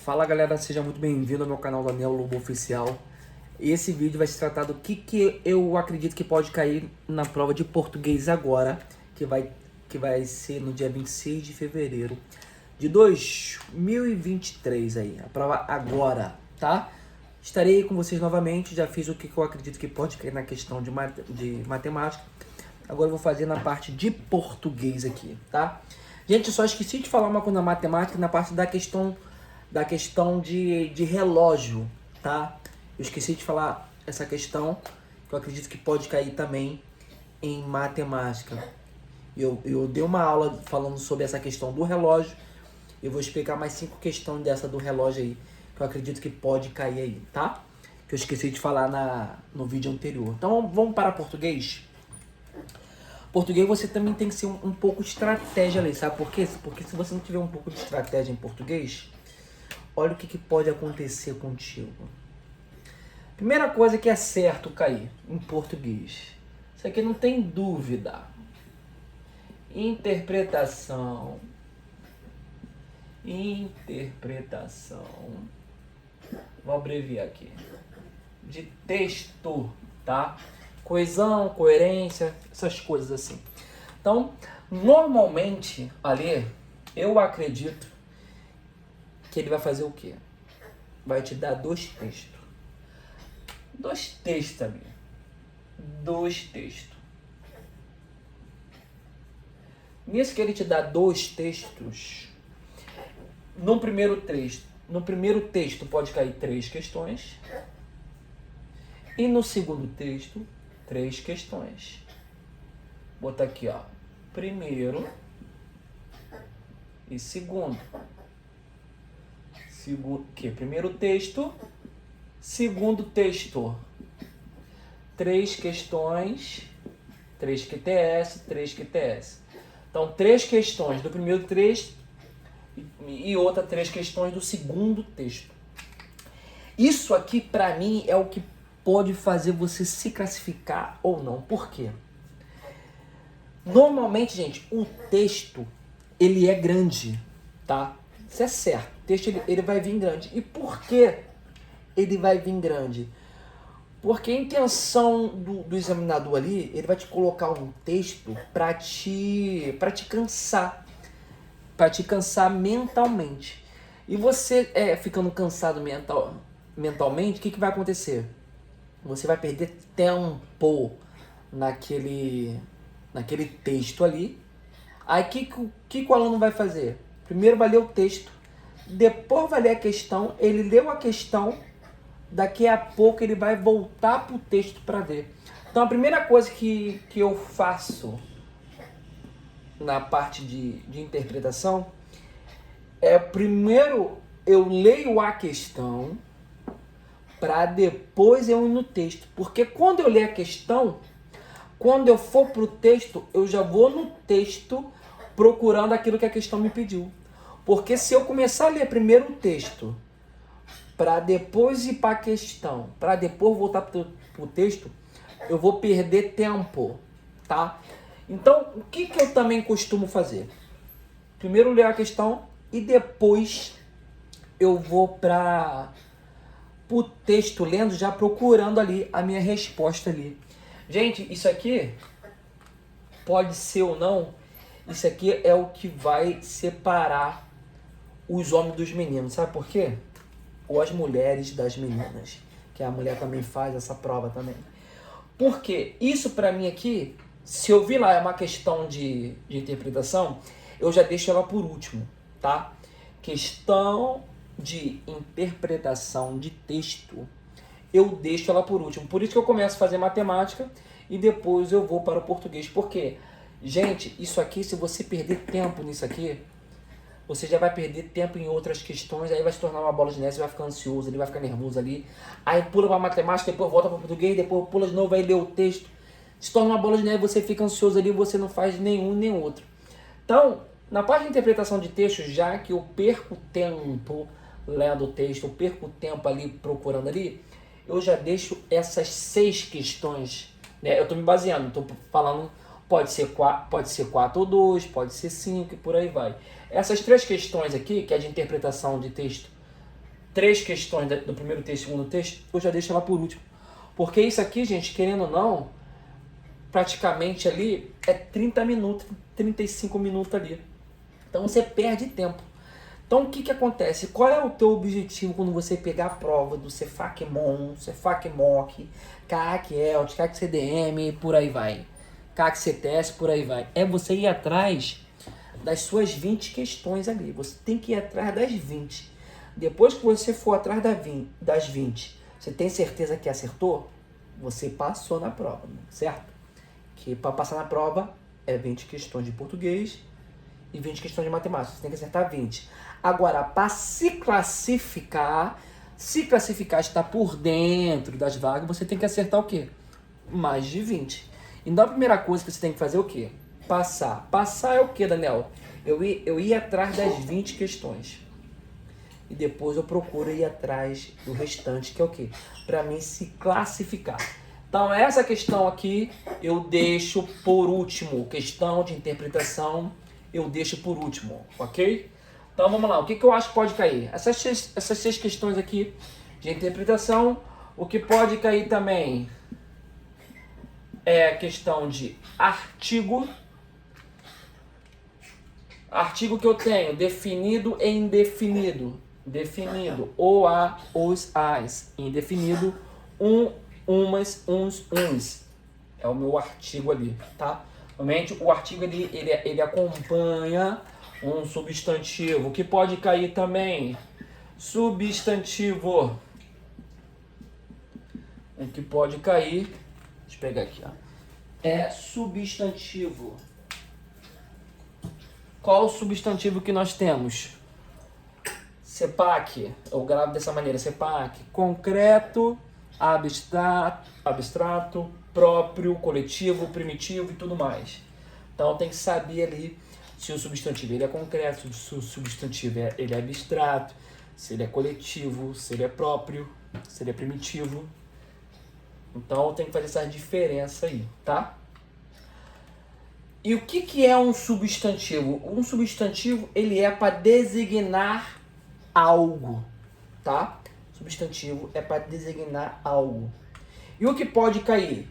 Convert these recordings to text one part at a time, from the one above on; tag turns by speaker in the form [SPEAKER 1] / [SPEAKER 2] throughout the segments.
[SPEAKER 1] Fala galera, seja muito bem-vindo ao meu canal Daniel Lobo Oficial. Esse vídeo vai se tratar do que eu acredito que pode cair na prova de português agora, que vai ser no dia 26 de fevereiro de 2023 aí, a prova agora, tá? Estarei com vocês novamente, já fiz o que eu acredito que pode cair na questão de matemática. Agora eu vou fazer na parte de português aqui, tá? Gente, eu só esqueci de falar uma coisa na matemática, na parte da questão de relógio, tá? Eu esqueci de falar essa questão, que eu acredito que pode cair também em matemática. Eu dei uma aula falando sobre essa questão do relógio. Eu vou explicar mais 5 questões dessa do relógio aí, que eu acredito que pode cair aí, tá? Que eu esqueci de falar no vídeo anterior. Então vamos para português. Português você também tem que ser um pouco de estratégia ali, sabe por quê? Porque se você não tiver um pouco de estratégia em português, olha o que pode acontecer contigo. Primeira coisa que é certo cair em português. Isso aqui não tem dúvida. Interpretação. Vou abreviar aqui. De texto, tá? Coesão, coerência, essas coisas assim. Então, normalmente, ali, eu acredito que ele vai fazer o quê? Vai te dar 2 textos. 2 textos ali. 2 textos. Nisso que ele te dá 2 textos, no primeiro texto pode cair 3 questões. E no segundo texto, 3 questões. Vou botar aqui, ó. Primeiro e segundo. Primeiro texto, segundo texto. 3 questões, 3 QTS, 3 QTS. Então, 3 questões do primeiro texto e outra 3 questões do segundo texto. Isso aqui, pra mim, é o que pode fazer você se classificar ou não. Por quê? Normalmente, gente, o texto, ele é grande, tá? Isso é certo. O texto, ele vai vir grande. E por que ele vai vir grande? Porque a intenção do examinador ali, ele vai te colocar um texto para te cansar. Para te cansar mentalmente. E você ficando cansado mentalmente, o que vai acontecer? Você vai perder tempo naquele texto ali. Aí o que o aluno vai fazer? Primeiro vai ler o texto, depois vai ler a questão, ele leu a questão, daqui a pouco ele vai voltar para o texto para ver. Então a primeira coisa que eu faço na parte de interpretação é, primeiro eu leio a questão para depois eu ir no texto. Porque quando eu ler a questão, quando eu for para o texto, eu já vou no texto procurando aquilo que a questão me pediu. Porque se eu começar a ler primeiro o texto, para depois ir para a questão, para depois voltar para o texto, eu vou perder tempo, tá? Então, o que eu também costumo fazer? Primeiro ler a questão e depois eu vou para o texto lendo, já procurando ali a minha resposta ali. Gente, isso aqui pode ser ou não, isso aqui é o que vai separar os homens dos meninos, sabe por quê? Ou as mulheres das meninas, que a mulher também faz essa prova também. Porque isso pra mim aqui, se eu vi lá é uma questão de interpretação, eu já deixo ela por último, tá? Questão de interpretação de texto, eu deixo ela por último. Por isso que eu começo a fazer matemática e depois eu vou para o português. Porque, gente, isso aqui, se você perder tempo nisso aqui, você já vai perder tempo em outras questões, aí vai se tornar uma bola de neve, você vai ficar ansioso, ele vai ficar nervoso ali, aí pula para matemática, depois volta para o português, depois pula de novo, aí lê o texto, se torna uma bola de neve, você fica ansioso ali, você não faz nenhum nem outro. Então, na parte de interpretação de texto, já que eu perco tempo lendo o texto, eu perco tempo ali procurando ali, eu já deixo essas 6 questões, né? Eu estou me baseando, estou falando, pode ser 4 ou 2, pode ser 5 e por aí vai. Essas 3 questões aqui, que é de interpretação de texto 3 questões do primeiro texto e segundo texto, eu já deixo ela por último. Porque isso aqui, gente, querendo ou não, praticamente ali é 30 minutos, 35 minutos ali. Então você perde tempo. Então o que acontece? Qual é o teu objetivo quando você pegar a prova do Cefac Mon, Cefac Moc, CAC ELTS, CAC CDM, por aí vai. CAC CTS, por aí vai. É você ir atrás das suas 20 questões ali. Você tem que ir atrás das 20. Depois que você for atrás das 20, você tem certeza que acertou? Você passou na prova, certo? Que para passar na prova é 20 questões de português e 20 questões de matemática. Você tem que acertar 20. Agora, para se classificar está por dentro das vagas, você tem que acertar o quê? Mais de 20. Então a primeira coisa que você tem que fazer é o quê? Passar. Passar é o quê, Daniel? Eu ia atrás das 20 questões. E depois eu procuro ir atrás do restante, que é o quê? Para mim se classificar. Então essa questão aqui eu deixo por último. Questão de interpretação eu deixo por último, ok? Então vamos lá, o que eu acho que pode cair? Essas 6 questões aqui de interpretação, o que pode cair também é a questão de artigo. Artigo que eu tenho, definido e indefinido. Definido, o, a, os, as. Indefinido, umas, uns. É o meu artigo ali, tá? Normalmente o artigo ele acompanha um substantivo, que pode cair também. Substantivo. O que pode cair, deixa eu pegar aqui, ó. É substantivo. Qual o substantivo que nós temos? CEPAC, eu gravo dessa maneira, CEPAC, concreto, abstrato, próprio, coletivo, primitivo e tudo mais. Então tem que saber ali se o substantivo ele é concreto, se o substantivo ele é abstrato, se ele é coletivo, se ele é próprio, se ele é primitivo. Então tem que fazer essa diferença aí, tá? E o que é um substantivo? Um substantivo ele é para designar algo, tá? Substantivo é para designar algo. E o que pode cair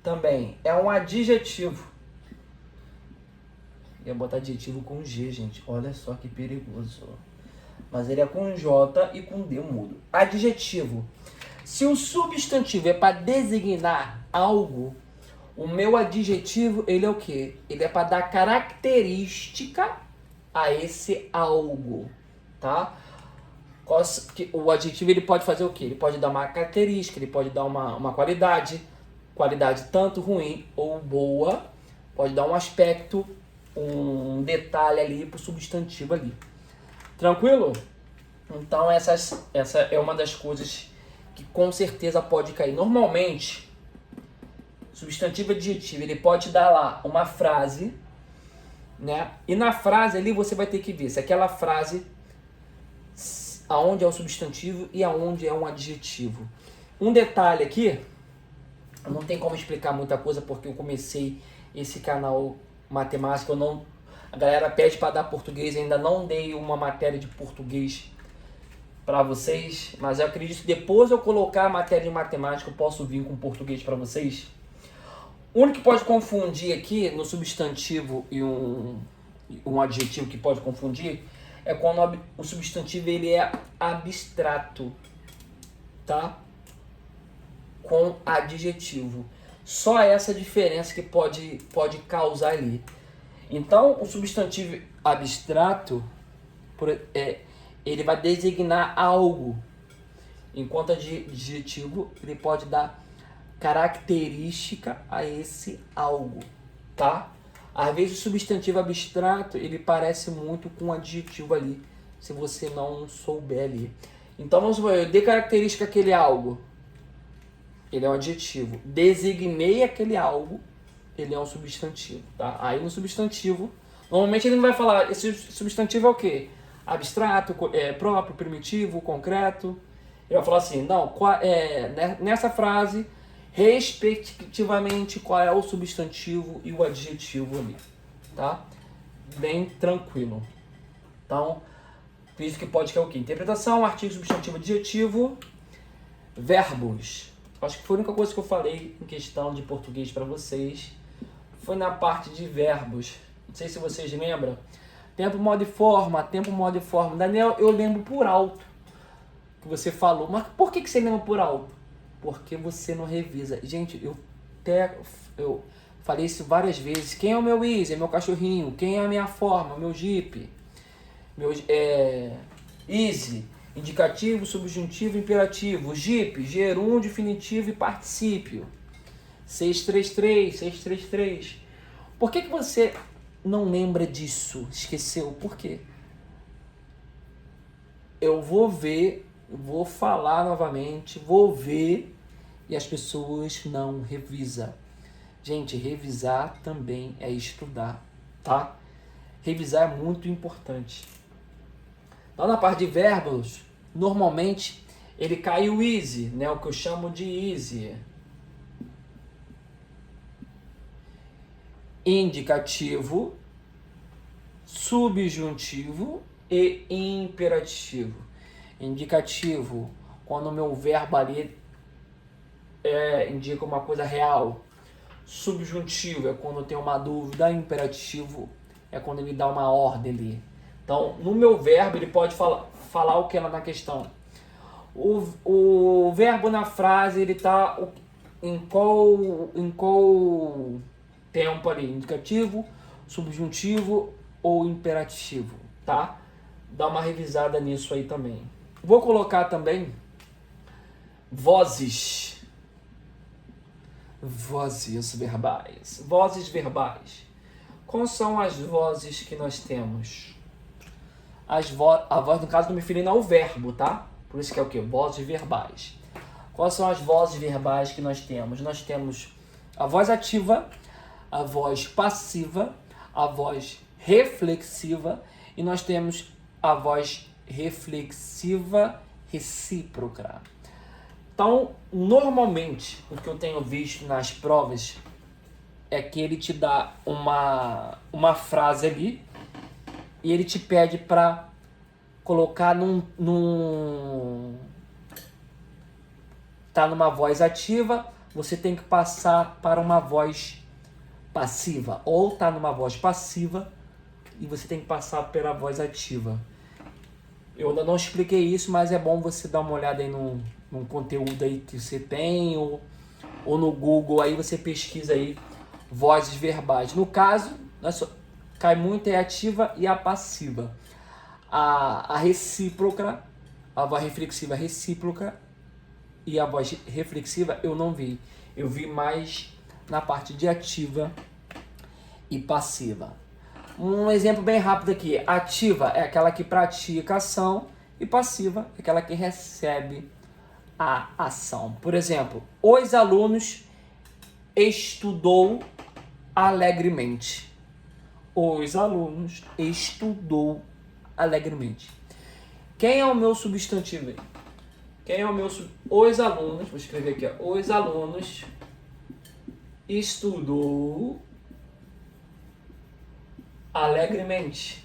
[SPEAKER 1] também é um adjetivo. Ia botar adjetivo com G, gente. Olha só que perigoso. Mas ele é com J e com D mudo. Adjetivo. Se o substantivo é para designar algo, o meu adjetivo, ele é o quê? Ele é para dar característica a esse algo, tá? O adjetivo ele pode fazer o quê? Ele pode dar uma característica, ele pode dar uma qualidade tanto ruim ou boa, pode dar um aspecto, um detalhe ali para o substantivo ali. Tranquilo? Então essa é uma das coisas que com certeza pode cair. Normalmente, substantivo e adjetivo, ele pode dar lá uma frase, né? E na frase ali você vai ter que ver se aquela frase aonde é o substantivo e aonde é um adjetivo. Um detalhe aqui, não tem como explicar muita coisa porque eu comecei esse canal matemática, a galera pede para dar português, ainda não dei uma matéria de português para vocês, mas eu acredito que depois eu colocar a matéria de matemática eu posso vir com português para vocês. O único que pode confundir aqui no substantivo e um adjetivo que pode confundir é quando o substantivo ele é abstrato, tá? Com adjetivo. Só essa diferença que pode causar ali. Então, o substantivo abstrato, ele vai designar algo, enquanto adjetivo ele pode dar característica a esse algo, tá? Às vezes o substantivo abstrato, ele parece muito com um adjetivo ali, se você não souber ali. Então, vamos supor, eu dei característica àquele algo, ele é um adjetivo. Designei aquele algo, ele é um substantivo, tá? Aí no substantivo, normalmente ele não vai falar, esse substantivo é o quê? Abstrato, próprio, primitivo, concreto. Ele vai falar assim, não, nessa frase, respectivamente, qual é o substantivo e o adjetivo ali, tá? Bem tranquilo. Então, Visto que pode, que é o quê? Interpretação, artigo, substantivo, adjetivo, verbos. Acho que foi a única coisa que eu falei em questão de português para vocês. Foi na parte de verbos. Não sei se vocês lembram. Tempo, modo e forma. Tempo, modo e forma. Daniel, eu lembro por alto que você falou. Mas por que você lembra por alto? Porque você não revisa. Gente, eu falei isso várias vezes. Quem é o meu Easy? É meu cachorrinho. Quem é a minha forma? Meu Jeep. Meu, Easy. Indicativo, subjuntivo, imperativo. Jeep, gerúndio, definitivo e particípio. 633, 633. Por que você não lembra disso? Esqueceu? Por quê? Eu vou ver, vou falar novamente, vou ver e as pessoas não revisam. Gente, revisar também é estudar, tá? Revisar é muito importante. Lá na parte de verbos, normalmente ele cai o easy, né? O que eu chamo de easy. Indicativo, subjuntivo e imperativo. Indicativo, quando o meu verbo ali indica uma coisa real. Subjuntivo é quando tem uma dúvida. Imperativo é quando ele dá uma ordem ali. Então, no meu verbo, ele pode falar o que lá na questão. O verbo na frase, ele está em qual tempo ali? Indicativo, subjuntivo ou imperativo, tá? Dá uma revisada nisso aí também. Vou colocar também vozes. Vozes verbais. Vozes verbais. Quais são as vozes que nós temos? A voz, no caso, estou me referindo ao verbo, tá? Por isso que é o quê? Vozes verbais. Quais são as vozes verbais que nós temos? Nós temos a voz ativa, a voz passiva, a voz reflexiva e nós temos a voz reflexiva recíproca. Então, normalmente, o que eu tenho visto nas provas é que ele te dá uma frase ali e ele te pede para colocar tá numa voz ativa, você tem que passar para uma voz passiva, ou tá numa voz passiva e você tem que passar pela voz ativa. Eu ainda não expliquei isso, mas é bom você dar uma olhada aí num conteúdo aí que você tem, ou no Google, aí você pesquisa aí vozes verbais. No caso, cai muito a ativa e a passiva. A recíproca, a voz reflexiva recíproca e a voz reflexiva eu não vi. Eu vi mais na parte de ativa e passiva. Um exemplo bem rápido aqui. Ativa é aquela que pratica a ação e passiva é aquela que recebe a ação. Por exemplo, os alunos estudou alegremente. Os alunos estudou alegremente. Quem é o meu substantivo aí? Quem é o meu Os alunos, vou escrever aqui, ó. Os alunos estudou alegremente.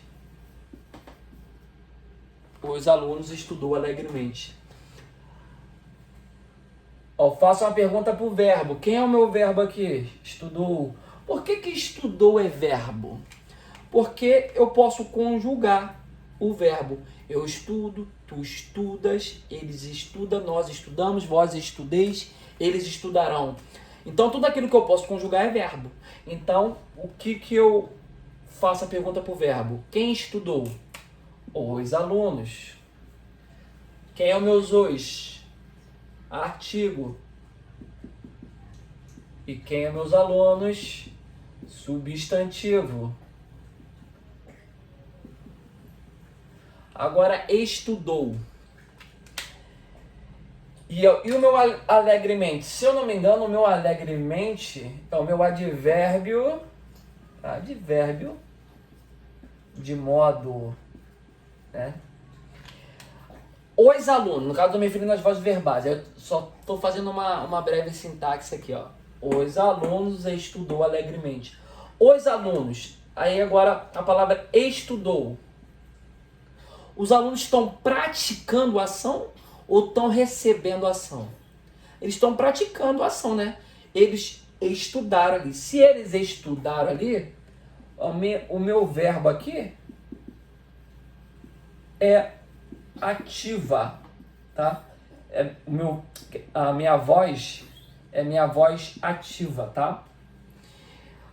[SPEAKER 1] Os alunos estudou alegremente. Ó, faço uma pergunta pro verbo. Quem é o meu verbo aqui? Estudou. Por que estudou é verbo? Porque eu posso conjugar o verbo. Eu estudo, tu estudas, eles estudam, nós estudamos, vós estudeis, eles estudarão. Então, tudo aquilo que eu posso conjugar é verbo. Então, o que eu faço a pergunta para o verbo? Quem estudou? Os alunos. Quem é o meu os? Artigo. E quem é meus alunos? Substantivo. Agora, estudou. E o meu alegremente? Se eu não me engano, o meu alegremente é o meu advérbio. Advérbio de modo, né? Os alunos, no caso, estou me referindo às vozes verbais. Eu só estou fazendo uma breve sintaxe aqui, ó. Os alunos estudou alegremente. Os alunos. Aí agora a palavra estudou. Os alunos estão praticando a ação ou estão recebendo a ação? Eles estão praticando a ação, né? Eles estudaram ali. Se eles estudaram ali, o meu verbo aqui é ativa, tá? A minha voz é minha voz ativa, tá?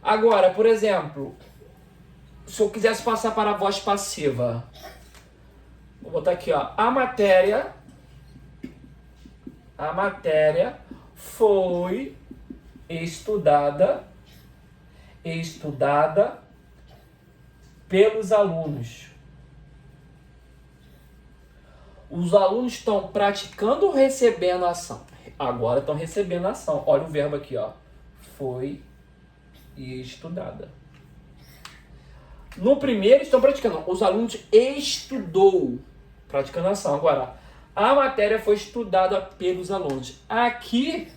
[SPEAKER 1] Agora, por exemplo, se eu quisesse passar para a voz passiva, vou botar aqui, ó, a matéria foi estudada pelos alunos. Os alunos estão praticando ou recebendo a ação? Agora estão recebendo a ação. Olha o verbo aqui, ó. Foi estudada. No primeiro estão praticando. Os alunos estudou, praticando a ação. Agora, a matéria foi estudada pelos alunos. Aqui,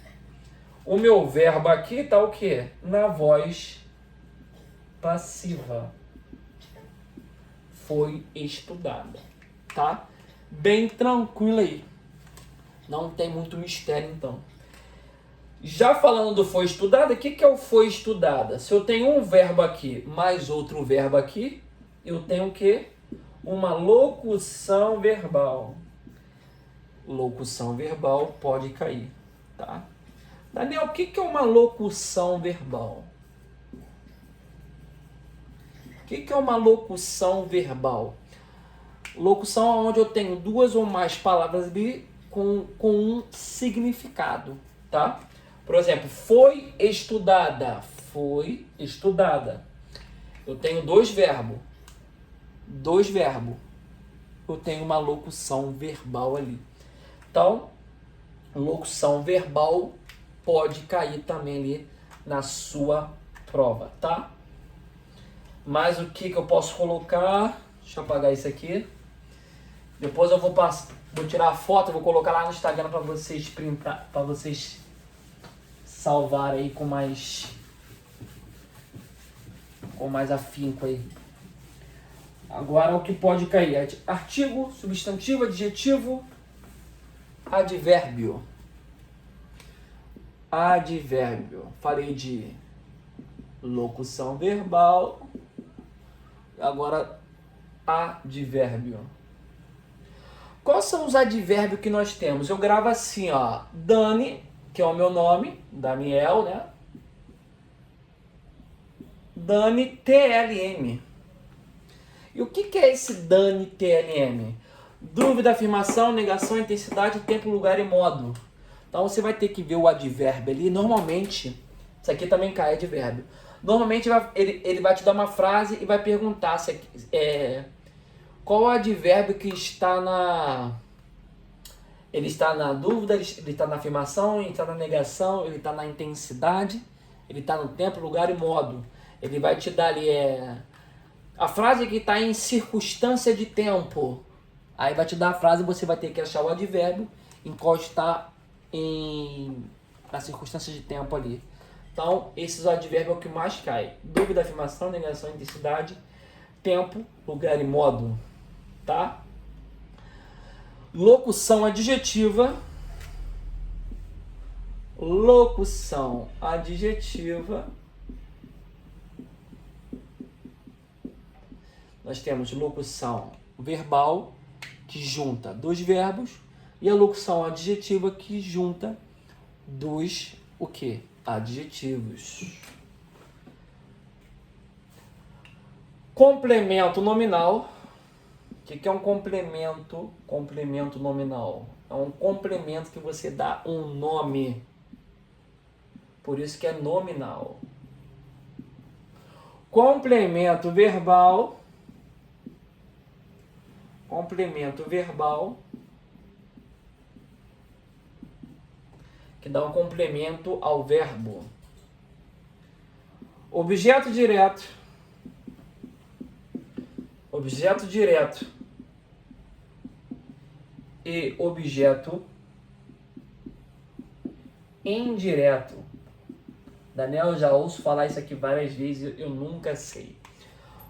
[SPEAKER 1] o meu verbo aqui está o quê? Na voz passiva. Foi estudada, tá? Bem tranquilo aí. Não tem muito mistério, então. Já falando do foi estudada, o que é o foi estudada? Se eu tenho um verbo aqui mais outro verbo aqui, eu tenho o quê? Uma locução verbal. Locução verbal pode cair, tá? Daniel, o que é uma locução verbal? O que é uma locução verbal? Locução é onde eu tenho duas ou mais palavras ali com um significado, tá? Por exemplo, foi estudada. Foi estudada. Eu tenho dois verbos. Eu tenho uma locução verbal ali. Então, locução verbal pode cair também ali na sua prova, tá? Mas o que eu posso colocar? Deixa eu apagar isso aqui. Depois eu vou tirar a foto, vou colocar lá no Instagram para vocês printar, para vocês salvar aí com mais afinco aí. Agora o que pode cair é artigo, substantivo, adjetivo, advérbio. Advérbio. Falei de locução verbal. Agora advérbio. Quais são os advérbios que nós temos? Eu gravo assim, ó. Dani, que é o meu nome, Daniel, né? Dani TLM. E o que é esse Dani TLM? Dúvida, afirmação, negação, intensidade, tempo, lugar e modo. Então você vai ter que ver o advérbio ali. Normalmente, isso aqui também cai advérbio. Normalmente ele vai te dar uma frase e vai perguntar se qual o advérbio que está na... Ele está na dúvida, ele está na afirmação, ele está na negação, ele está na intensidade, ele está no tempo, lugar e modo. Ele vai te dar ali a frase que está em circunstância de tempo. Aí vai te dar a frase e você vai ter que achar o advérbio em qual está na circunstância de tempo ali. Então, esses advérbios é o que mais cai. Dúvida, afirmação, negação, intensidade, tempo, lugar e modo. Tá? Locução adjetiva. Locução adjetiva. Nós temos locução verbal, que junta dois verbos, e a locução adjetiva, que junta dois, o quê? Adjetivos. Complemento nominal. O que é um complemento? Complemento nominal. É um complemento que você dá um nome. Por isso que é nominal. Complemento verbal. Complemento verbal. Que dá um complemento ao verbo. Objeto direto. Objeto direto e objeto indireto. Daniel, já ouço falar isso aqui várias vezes, eu nunca sei.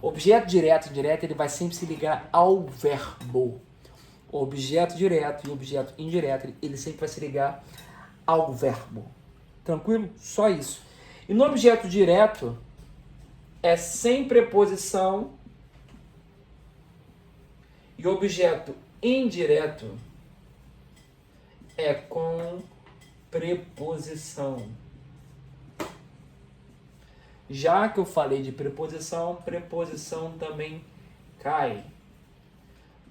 [SPEAKER 1] Objeto direto e indireto, ele vai sempre se ligar ao verbo. Objeto direto e objeto indireto, ele sempre vai se ligar ao verbo. Tranquilo? Só isso. E no objeto direto, é sem preposição. E objeto indireto é com preposição. Já que eu falei de preposição, preposição também cai.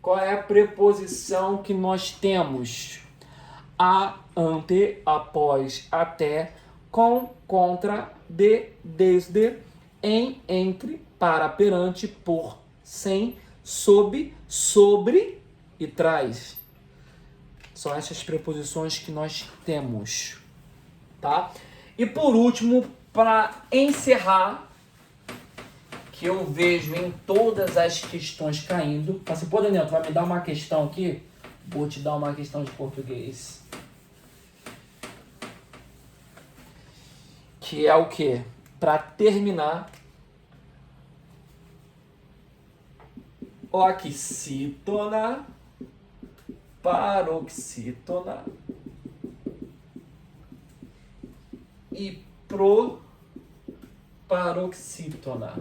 [SPEAKER 1] Qual é a preposição que nós temos? A, ante, após, até, com, contra, de, desde, em, entre, para, perante, por, sem, sob, sobre e traz. São essas preposições que nós temos, tá? E por último, para encerrar, que eu vejo em todas as questões caindo. Assim, pô, Daniel, tu vai me dar uma questão aqui? Vou te dar uma questão de português. Que é o quê? Para terminar, oxítona, paroxítona e proparoxítona.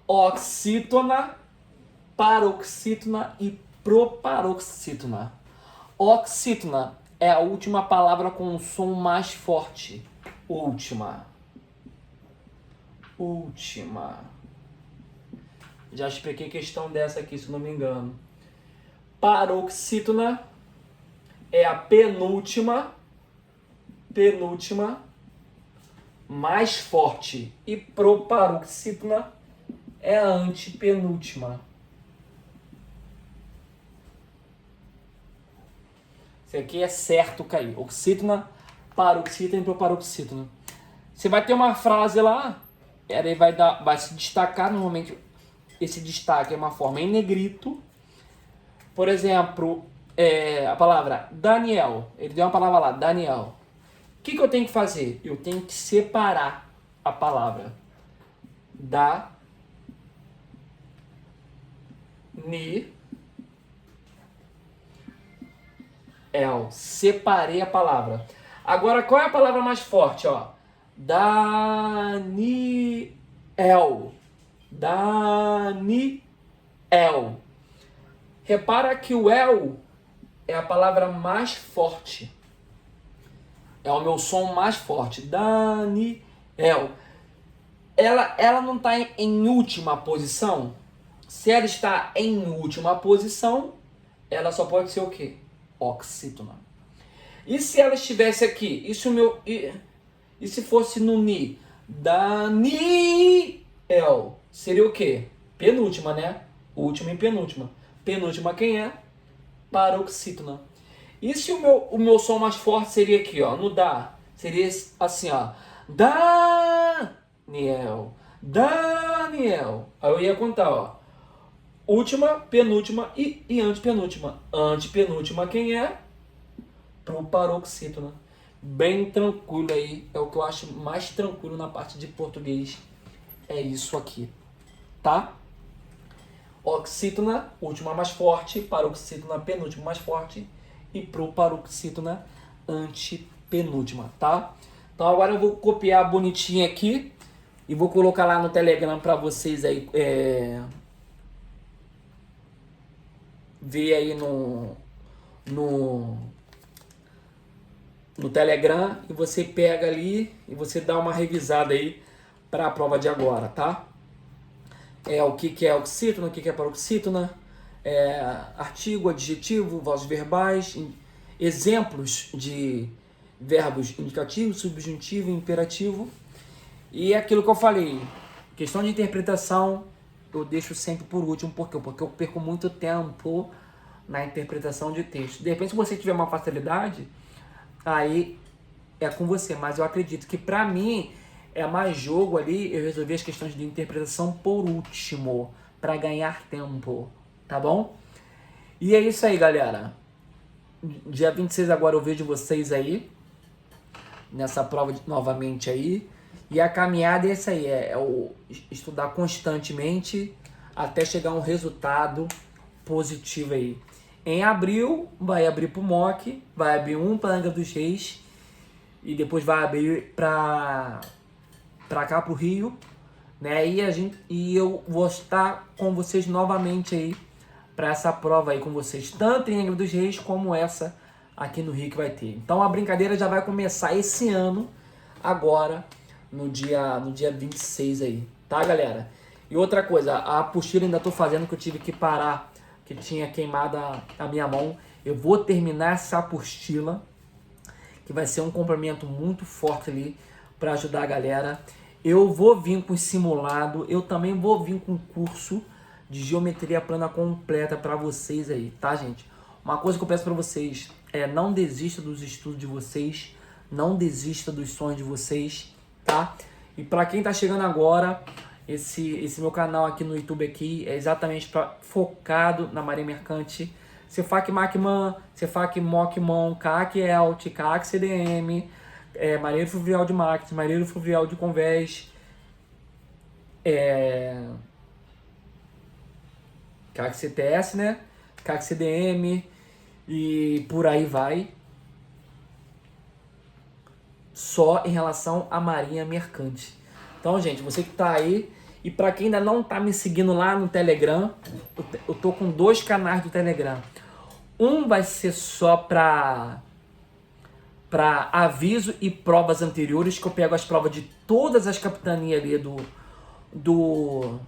[SPEAKER 1] Oxítona, paroxítona e proparoxítona. Oxítona é a última palavra com um som mais forte. Última. Já expliquei questão dessa aqui, se não me engano. Paroxítona é a penúltima mais forte. E proparoxítona é a antepenúltima. Isso aqui é certo cair. Oxítona, paroxítona e proparoxítona. Você vai ter uma frase lá, ela vai se destacar normalmente. Esse destaque é uma forma em negrito. Por exemplo, a palavra Daniel. Ele deu uma palavra lá, Daniel. O que eu tenho que fazer? Eu tenho que separar a palavra. Separei a palavra. Agora, qual é a palavra mais forte? Ó? Daniel. Repara que o el é a palavra mais forte. É o meu som mais forte. Daniel. Ela não está em última posição? Se ela está em última posição, ela só pode ser o quê? Oxítona. E se ela estivesse aqui? E se fosse no ni? Daniel. Seria o quê? Penúltima, né? Última e penúltima. Penúltima quem é? Paroxítona. E se o meu som mais forte seria aqui, ó, no dá? Seria assim, ó. Daniel. Aí eu ia contar, ó. Última, penúltima e antepenúltima. Antepenúltima quem é? Proparoxítona. Bem tranquilo aí. É o que eu acho mais tranquilo na parte de português. É isso aqui. Tá? Oxítona, última mais forte. Paroxítona, penúltima mais forte. E proparoxítona, antepenúltima. Tá? Então agora eu vou copiar bonitinho aqui. E vou colocar lá no Telegram para vocês aí. Ver aí no Telegram, e você pega ali e você dá uma revisada aí para a prova de agora, tá? O que é oxítona, o que é paroxítona, artigo, adjetivo, vozes verbais, exemplos de verbos indicativo, subjuntivo e imperativo. E aquilo que eu falei, questão de interpretação, eu deixo sempre por último. Por quê? Porque eu perco muito tempo na interpretação de texto. De repente, se você tiver uma facilidade, aí é com você. Mas eu acredito que para mim é mais jogo ali eu resolver as questões de interpretação por último, para ganhar tempo, tá bom? E é isso aí, galera. Dia 26 agora eu vejo vocês aí, nessa prova novamente aí. E a caminhada é isso aí, é o estudar constantemente até chegar a um resultado positivo aí. Em abril, vai abrir pro MOC, vai abrir um para Angra dos Reis e depois vai abrir para cá pro Rio, né? E eu vou estar com vocês novamente aí para essa prova aí com vocês, tanto em Angra dos Reis como essa aqui no Rio que vai ter. Então a brincadeira já vai começar esse ano, agora, no dia 26 aí, tá, galera? E outra coisa, a apostila ainda tô fazendo, que eu tive que parar, que tinha queimado a minha mão. Eu vou terminar essa apostila, que vai ser um complemento muito forte ali para ajudar a galera. Eu vou vir com simulado, eu também vou vir com curso de geometria plana completa para vocês aí, tá, gente? Uma coisa que eu peço para vocês é não desista dos estudos de vocês, não desista dos sonhos de vocês, tá? E para quem tá chegando agora, esse meu canal aqui no YouTube aqui é exatamente focado na Marinha Mercante. Cefac Macman, Cefac Mocmon, CAC ELT, CAC CDM, Marinheiro Fluvial de Marketing, Marinheiro Fluvial de Convés, CAC CTS, né? CAC CDM e por aí vai. Só em relação à Marinha Mercante. Então, gente, você que tá aí, e para quem ainda não tá me seguindo lá no Telegram, eu tô com 2 canais do Telegram. Um vai ser só para aviso e provas anteriores, que eu pego as provas de todas as capitanias ali do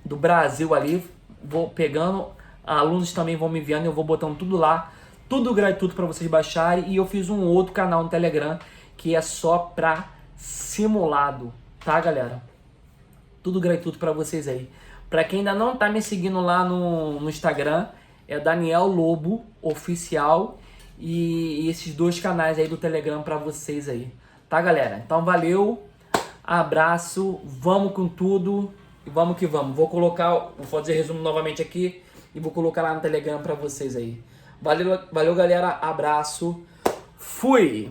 [SPEAKER 1] Brasil ali, vou pegando, alunos também vão me enviando, eu vou botando tudo lá, tudo gratuito para vocês baixarem. E eu fiz um outro canal no Telegram que é só para simulado, tá, galera? Tudo gratuito para vocês aí. Para quem ainda não tá me seguindo lá no Instagram, é Daniel Lobo Oficial, e esses 2 canais aí do Telegram para vocês aí, tá, galera? Então valeu, abraço, vamos com tudo e vamos que vamos. Vou fazer resumo novamente aqui e vou colocar lá no Telegram para vocês aí. Valeu, galera, abraço, fui!